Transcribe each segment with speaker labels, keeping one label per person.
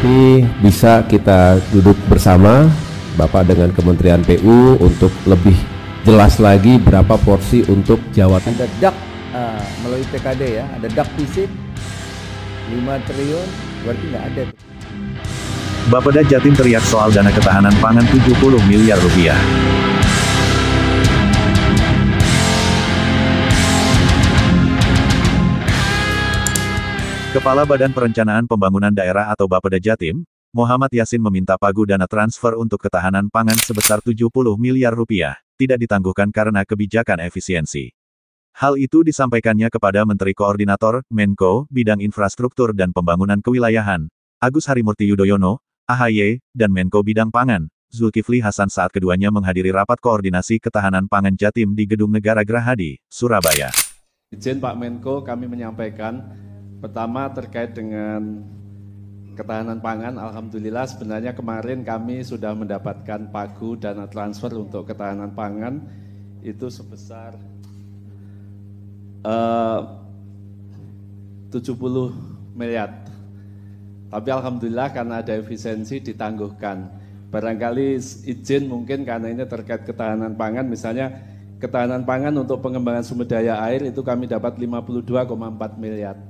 Speaker 1: Nanti bisa kita duduk bersama Bapak dengan Kementerian PU untuk lebih jelas lagi berapa porsi untuk Jawa Timur.
Speaker 2: Ada DAK melalui TKD ya, ada DAK fisik 5 triliun, berarti nggak ada.
Speaker 3: Bapeda Jatim teriak soal dana ketahanan pangan 70 miliar rupiah. Kepala Badan Perencanaan Pembangunan Daerah atau Bapeda Jatim, Muhammad Yasin meminta pagu dana transfer untuk ketahanan pangan sebesar 70 miliar rupiah, tidak ditangguhkan karena kebijakan efisiensi. Hal itu disampaikannya kepada Menteri Koordinator, Menko, Bidang Infrastruktur dan Pembangunan Kewilayahan, Agus Harimurti Yudhoyono, AHY, dan Menko Bidang Pangan, Zulkifli Hasan saat keduanya menghadiri rapat koordinasi ketahanan pangan Jatim di Gedung Negara Gerahadi, Surabaya.
Speaker 4: Izin Pak Menko, kami menyampaikan, pertama terkait dengan ketahanan pangan, alhamdulillah sebenarnya kemarin kami sudah mendapatkan pagu dana transfer untuk ketahanan pangan itu sebesar 70 miliar. Tapi alhamdulillah karena ada efisiensi ditangguhkan. Barangkali izin mungkin karena ini terkait ketahanan pangan, misalnya ketahanan pangan untuk pengembangan sumber daya air itu kami dapat 52,4 miliar.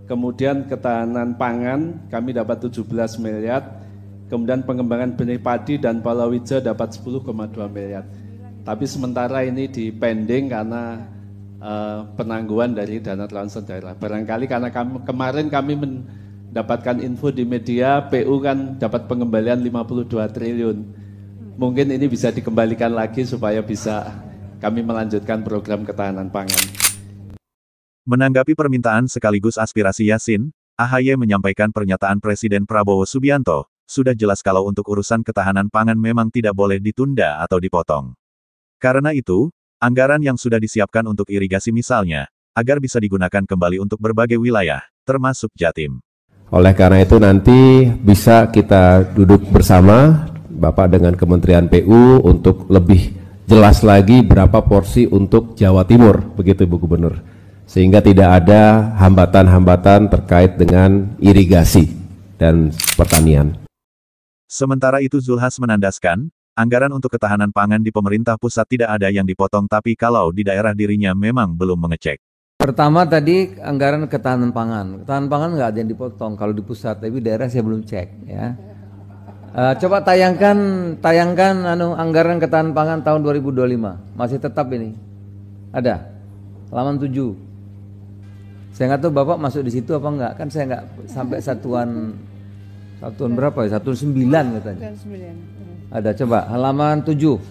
Speaker 4: Kemudian ketahanan pangan kami dapat 17 miliar, kemudian pengembangan benih padi dan palawija dapat 10,2 miliar. Tapi sementara ini dipending karena penangguhan dari dana transfer daerah. Barangkali karena kemarin kami mendapatkan info di media, PU kan dapat pengembalian 52 triliun. Mungkin ini bisa dikembalikan lagi supaya bisa kami melanjutkan program ketahanan pangan.
Speaker 3: Menanggapi permintaan sekaligus aspirasi Yasin, AHY menyampaikan pernyataan Presiden Prabowo Subianto, sudah jelas kalau untuk urusan ketahanan pangan memang tidak boleh ditunda atau dipotong. Karena itu, anggaran yang sudah disiapkan untuk irigasi misalnya, agar bisa digunakan kembali untuk berbagai wilayah, termasuk Jatim.
Speaker 1: Oleh karena itu nanti bisa kita duduk bersama Bapak dengan Kementerian PU untuk lebih jelas lagi berapa porsi untuk Jawa Timur, begitu Bu Gubernur. Sehingga tidak ada hambatan-hambatan terkait dengan irigasi dan pertanian.
Speaker 3: Sementara itu Zulhas menandaskan, anggaran untuk ketahanan pangan di pemerintah pusat tidak ada yang dipotong tapi kalau di daerah dirinya memang belum mengecek.
Speaker 2: Pertama tadi anggaran ketahanan pangan. Ketahanan pangan nggak ada yang dipotong kalau di pusat, tapi daerah saya belum cek ya. Coba tayangkan anggaran ketahanan pangan tahun 2025. Masih tetap ini. Ada. Halaman 7. Saya nggak tahu Bapak masuk di situ apa enggak, kan saya nggak sampai satuan berapa ya, 1,9 katanya. 1,9. Ada, coba halaman 7.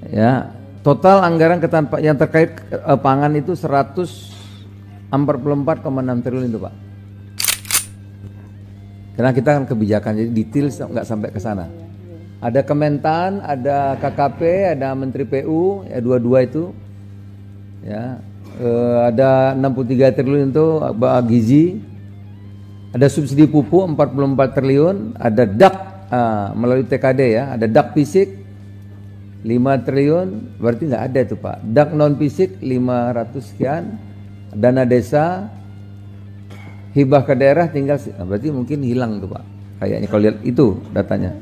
Speaker 2: Ya, total anggaran ketahanan yang terkait pangan itu 144,6 triliun itu Pak. Karena kita kan kebijakan, jadi detail nggak sampai ke sana. Ada Kementan, ada KKP, ada Menteri PU, ya dua-dua itu. Ya, ada 63 triliun itu gizi, ada subsidi pupuk 44 triliun, ada DAK melalui TKD ya, ada DAK fisik 5 triliun, berarti nggak ada itu Pak. DAK non fisik 500 sekian, dana desa, hibah ke daerah tinggal, berarti mungkin hilang tuh Pak. Kayaknya kalau lihat itu datanya.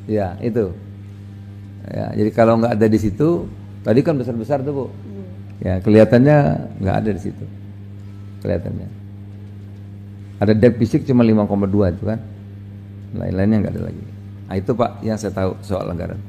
Speaker 2: Ya itu. Ya, jadi kalau nggak ada di situ. Tadi kan besar-besar tuh Bu, ya kelihatannya nggak ada di situ, kelihatannya. Ada defisit cuma 5,2 itu kan, lain-lainnya nggak ada lagi. Nah itu Pak yang saya tahu soal anggaran.